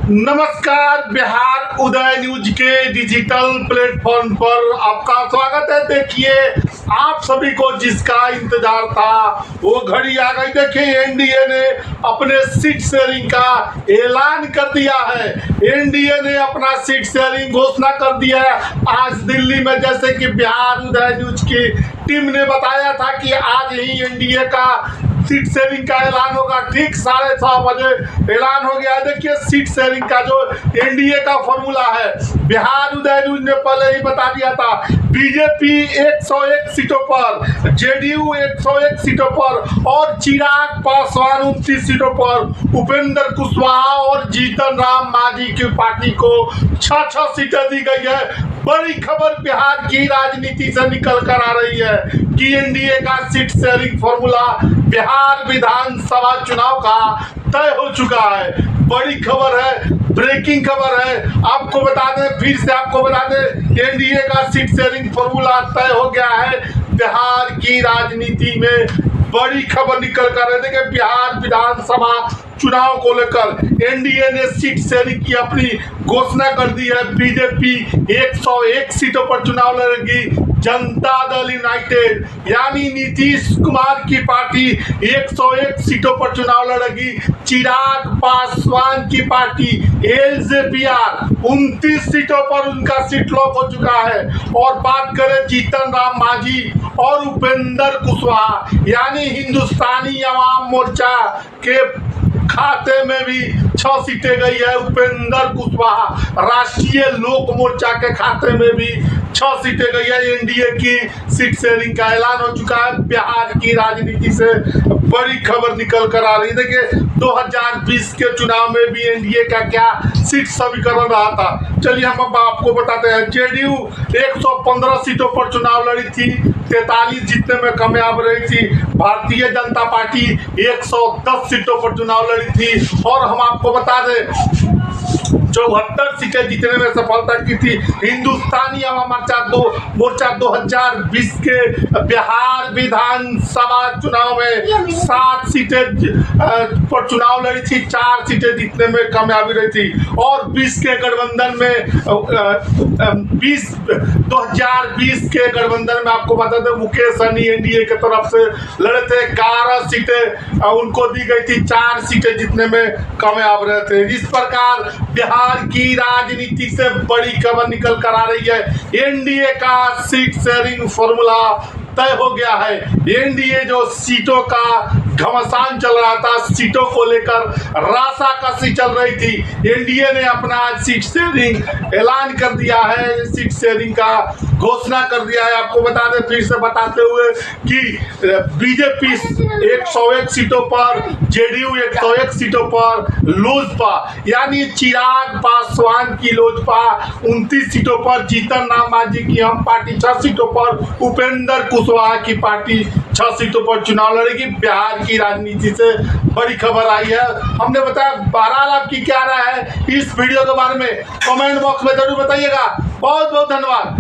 नमस्कार, बिहार उदय न्यूज के digital platform पर आपका स्वागत है। देखिए, आप सभी को जिसका इंतजार था वो घड़ी आ गई। देखिए, एनडीए ने अपने सीट शेयरिंग का ऐलान कर दिया है। एनडीए ने अपना सीट शेयरिंग घोषणा कर दिया है आज दिल्ली में। जैसे कि बिहार उदय न्यूज की टीम ने बताया था कि आज ही एनडीए का सीट शेयरिंग का ऐलान होगा। ठीक 6:30 बजे ऐलान हो गया है। देखिए, सीट शेयरिंग का जो एनडीए का फॉर्मूला है, बिहार उदय न्यूज ने पहले ही बता दिया था। बीजेपी 101 सीटों पर, जेडीयू 101 सीटों पर और चिराग पासवान 29 सीटों पर, उपेंद्र कुशवाहा और जीतन राम मांझी की पार्टी को 6 सीटें दी गई है। बड़ी खबर बिहार की राजनीति से निकल कर आ रही है कि एनडीए का सीट शेयरिंग फॉर्मूला बिहार विधानसभा चुनाव का तय हो चुका है। बड़ी खबर है, ब्रेकिंग खबर है। आपको बता दें, फिर से आपको बता दें, एनडीए का सीट शेयरिंग फॉर्मूला तय हो गया है। बिहार की राजनीति में बड़ी खबर निकल कर रही है। बिहार विधानसभा चुनाव को लेकर एनडीए ने सीट शेयरिंग की अपनी घोषणा कर दी है। बीजेपी 101 सीटों पर चुनाव लड़ेगी। जनता दल यूनाइटेड यानी नीतीश कुमार की पार्टी 101 सीटों पर चुनाव लड़ेगी। चिराग पासवान की पार्टी एलजेपीआर 29 सीटों पर उनका सीट लॉक हो चुका है। और बात करें जीतन राम मांझी और उपेंद्र कुशवाहा यानी हिंदुस्तानी अवाम मोर्चा के खाते में भी 6 सीटें गई है। उपेंद्र कुशवाहा राष्ट्रीय लोक मोर्चा के खाते में भी 6 सीटें गई है। एनडीए की सीट शेयरिंग का ऐलान हो चुका है। बिहार की राजनीति से बड़ी खबर निकल कर आ रही है। देखिए, 2020 के चुनाव में भी एनडीए का क्या सीट समीकरण रहा था, चलिए हम अब आपको बताते हैं। जेडीयू 115 सीटों पर चुनाव लड़ी थी, 43 जीतने में कामयाब रही थी। भारतीय जनता पार्टी 110 सीटों पर चुनाव लड़ी थी और हम आपको बता दें 74 सीटें जीतने में सफलता की थी। हिंदुस्तानी अवाम मोर्चा 2020 के बिहार विधानसभा चुनाव में 7 सीटें पर चुनाव लड़ी थी, 4 सीटें जीतने में कामयाबी रही थी। और 20 के गठबंधन में 2020 के गठबंधन में आपको बता दें मुकेश सहनी एनडीए की तरफ से लड़े थे। 11 सीटें उनको दी गई थी, 4 सीटें जीतने में कामयाब रहे थे। इस प्रकार बिहार की राजनीति से बड़ी खबर निकल कर आ रही है। एनडीए का सीट शेयरिंग फॉर्मूला तय हो गया है। एनडीए जो सीटों का घमासान चल रहा था, सीटों को लेकर रासाकसी चल रही थी, एनडीए ने अपना सीट शेयरिंग ऐलान कर दिया है। सीट शेयरिंग का घोषणा कर दिया है। आपको बता दें, फिर से बताते हुए कि बीजेपी 101 सीटों पर, जेडीयू 101 सीटों पर, लोजपा यानी चिराग पासवान की लोजपा 29 सीटों पर, जीतन राम मांझी की हम पार्टी 6 सीटों पर, उपेंद्र कुशवाहा की पार्टी 6 सीटों पर चुनाव लड़ेगी। बिहार की राजनीति से बड़ी खबर आई है। हमने बताया, बहरहाल आपकी क्या राय है इस वीडियो के बारे में कमेंट बॉक्स में जरूर बताइएगा। बहुत बहुत धन्यवाद।